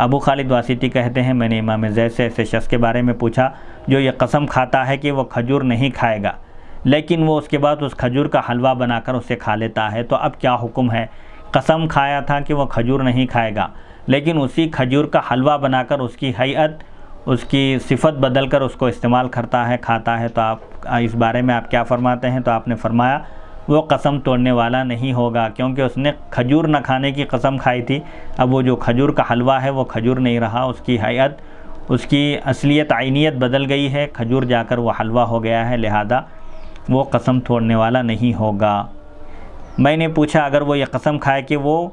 अबू खालिद वासिती कहते हैं, मैंने इमाम ज़ैद से ऐसे शख्स के बारे में पूछा जो ये कसम खाता है कि वो खजूर नहीं खाएगा, लेकिन वो उसके बाद उस खजूर का हलवा बनाकर उसे खा लेता है, तो अब क्या हुक्म है? कसम खाया था कि वो खजूर नहीं खाएगा, लेकिन उसी खजूर का हलवा बनाकर उसकी हैयत, उसकी सिफत बदल कर उसको इस्तेमाल करता है, खाता है, तो आप इस बारे में आप क्या फरमाते हैं? तो आपने फरमाया वो कसम तोड़ने वाला नहीं होगा, क्योंकि उसने खजूर न खाने की कसम खाई थी। अब वो जो खजूर का हलवा है वो खजूर नहीं रहा, उसकी हैयत, उसकी असलियत, आइनियत बदल गई है, खजूर जाकर वो हलवा हो गया है, लिहाजा वो कसम तोड़ने वाला नहीं होगा। मैंने पूछा अगर वो ये कसम खाए कि वो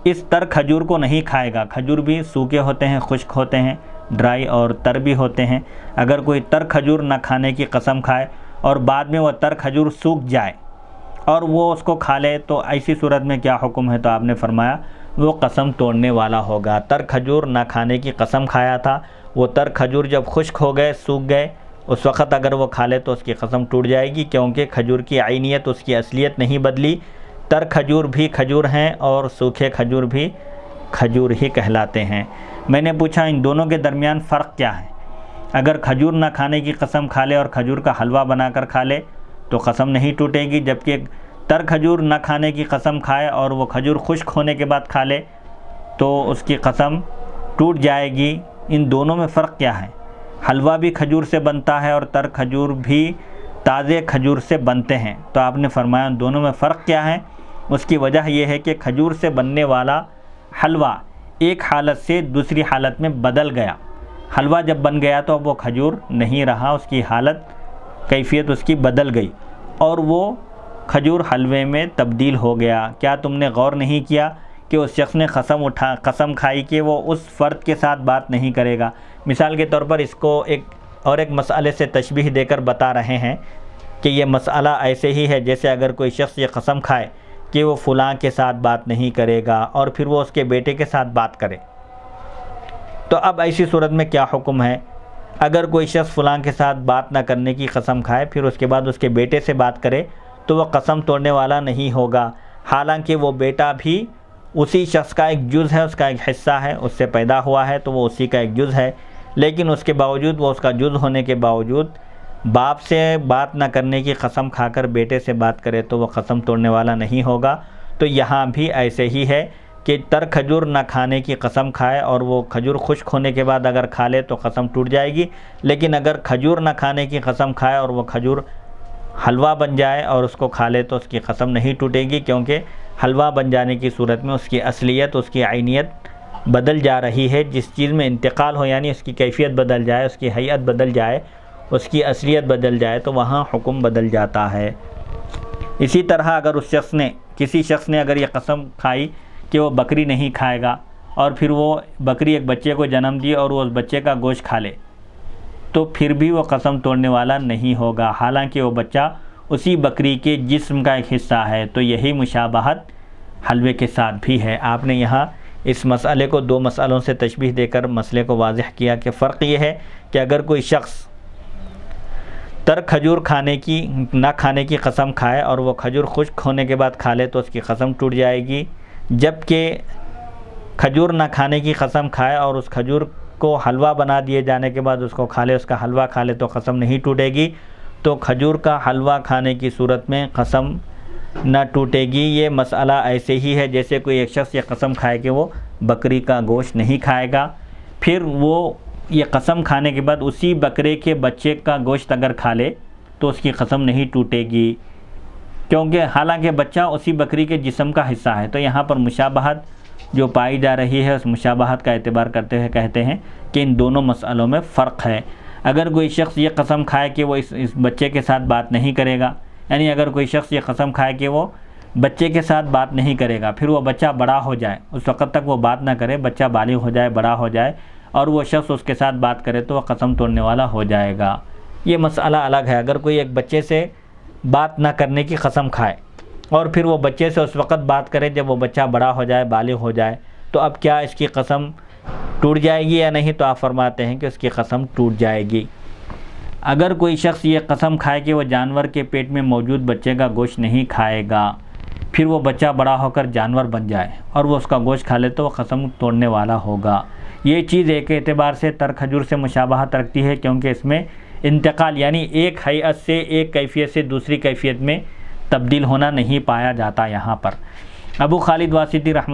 इस तर खजूर को नहीं खाएगा, खजूर भी सूखे होते हैं, खुश्क होते हैं, ड्राई और तर भी होते हैं, अगर कोई तर खजूर न खाने की कसम खाए और बाद में वह तर खजूर सूख जाए और वो उसको खा ले, तो ऐसी सूरत में क्या हुक्म है? तो आपने फरमाया वो कसम तोड़ने वाला होगा। तर खजूर ना खाने की कसम खाया था, वो तर खजूर जब खुश्क हो गए, सूख गए, उस वक़्त अगर वो खा ले तो उसकी कसम टूट जाएगी, क्योंकि खजूर की आइनियत, उसकी असलियत नहीं बदली। तर खजूर भी खजूर हैं और सूखे खजूर भी खजूर ही कहलाते हैं। मैंने पूछा इन दोनों के दरमियान फ़र्क क्या है? अगर खजूर ना खाने की कसम खा ले और खजूर का हलवा बनाकर खा ले तो कसम नहीं टूटेगी, जबकि तर खजूर न खाने की कसम खाए और वो खजूर खुश्क होने के बाद खा ले तो उसकी कसम टूट जाएगी। इन दोनों में फ़र्क क्या है? हलवा भी खजूर से बनता है और तर खजूर भी ताज़े खजूर से बनते हैं, तो आपने फरमाया उन दोनों में फ़र्क क्या है? उसकी वजह यह है कि खजूर से बनने वाला हलवा एक हालत से दूसरी हालत में बदल गया। हलवा जब बन गया तो अब वो खजूर नहीं रहा, उसकी हालत, कैफियत उसकी बदल गई और वो खजूर हलवे में तब्दील हो गया। क्या तुमने गौर नहीं किया कि उस शख्स ने कसम खाई कि वो उस फ़र्द के साथ बात नहीं करेगा? मिसाल के तौर पर इसको एक मसले से तशबीह देकर बता रहे हैं कि ये मसला ऐसे ही है जैसे अगर कोई शख्स ये कसम खाए कि वो फ़लाँ के साथ बात नहीं करेगा और फिर वो उसके बेटे के साथ बात करे, तो अब ऐसी सूरत में क्या हुक्म है? अगर कोई शख्स फ़लाँ के साथ बात ना करने की कसम खाए फिर उसके बाद उसके बेटे से बात करे तो वह कसम तोड़ने वाला नहीं होगा, हालांकि वो बेटा भी उसी शख्स का एक जुज़ है, उसका एक हिस्सा है, उससे पैदा हुआ है तो वो उसी का एक जुज़ है, लेकिन उसके बावजूद, वो उसका जुज़ होने के बावजूद बाप से बात ना करने की कसम खाकर बेटे से बात करे तो वह कसम तोड़ने वाला नहीं होगा। तो यहाँ भी ऐसे ही है कि तर खजूर ना खाने की कसम खाए और वो खजूर खुश्क होने के बाद अगर खा ले तो कसम टूट जाएगी, लेकिन अगर खजूर ना खाने की कसम खाए और वो खजूर हलवा बन जाए और उसको खा ले तो उसकी कसम नहीं टूटेगी, क्योंकि हलवा बन जाने की सूरत में उसकी असलियत, उसकी आइनियत बदल जा रही है। जिस चीज़ में इंतकाल हो, यानी उसकी कैफियत बदल जाए, उसकी हैयत बदल जाए, उसकी असलियत बदल जाए, तो वहाँ हुक्म बदल जाता है। इसी तरह अगर उस शख्स ने, किसी शख्स ने अगर ये कसम खाई कि वो बकरी नहीं खाएगा और फिर वो बकरी एक बच्चे को जन्म दी और वो उस बच्चे का गोश्त खा ले, तो फिर भी वो कसम तोड़ने वाला नहीं होगा, हालांकि वो बच्चा उसी बकरी के जिस्म का एक हिस्सा है। तो यही मुशाबहत हलवे के साथ भी है। आपने यहाँ इस मसले को दो मसलों से तशबीह देकर मसले को वाज़ह किया कि फ़र्क ये है कि अगर कोई शख्स तर खजूर ना खाने की कसम खाए और वो खजूर खुश्क होने के बाद खा ले तो उसकी कसम टूट जाएगी, जबकि खजूर ना खाने की कसम खाए और उस खजूर को हलवा बना दिए जाने के बाद उसको खा ले, उसका हलवा खा ले तो कसम नहीं टूटेगी। तो खजूर का हलवा खाने की सूरत में कसम न टूटेगी। ये मसला ऐसे ही है जैसे कोई एक शख्स ये कसम खाए कि वो बकरी का गोश्त नहीं खाएगा, फिर वो ये कसम खाने के बाद उसी बकरे के बच्चे का गोश्त अगर खा ले तो उसकी कसम नहीं टूटेगी, क्योंकि हालांकि बच्चा उसी बकरी के जिस्म का हिस्सा है। तो यहाँ पर मुशाबहत जो पाई जा रही है उस मुशाबहत का एतबार करते हुए कहते हैं कि इन दोनों मसलों में फ़र्क है। अगर कोई शख्स ये कसम खाए कि वो इस बच्चे के साथ बात नहीं करेगा, यानी अगर कोई शख्स ये कसम खाए कि वो बच्चे के साथ बात नहीं करेगा, फिर वो बच्चा बड़ा हो जाए, उस वक़्त तक वो बात ना करे, बच्चा बालिग हो जाए, बड़ा हो जाए और वो शख्स उसके साथ बात करे तो वह कसम तोड़ने वाला हो जाएगा। ये मसला अलग है। अगर कोई एक बच्चे से बात ना करने की कसम खाए और फिर वो बच्चे से उस वक़्त बात करे जब वो बच्चा बड़ा हो जाए, बालिग हो जाए, तो अब क्या इसकी कसम टूट जाएगी या नहीं? तो आप फरमाते हैं कि उसकी कसम टूट जाएगी। अगर कोई शख्स ये कसम खाए कि वह जानवर के पेट में मौजूद बच्चे का गोश्त नहीं खाएगा, फिर वो बच्चा बड़ा होकर जानवर बन जाए और वो उसका गोश्त खा ले तो वह कसम तोड़ने वाला होगा। ये चीज़ एक एतबार से तर खजूर से मुशाबहत रखती है, क्योंकि इसमें इंतकाल यानी एक हैयत से एक कैफियत से दूसरी कैफियत में तब्दील होना नहीं पाया जाता यहाँ पर। अबू खालिद वासिती रहमत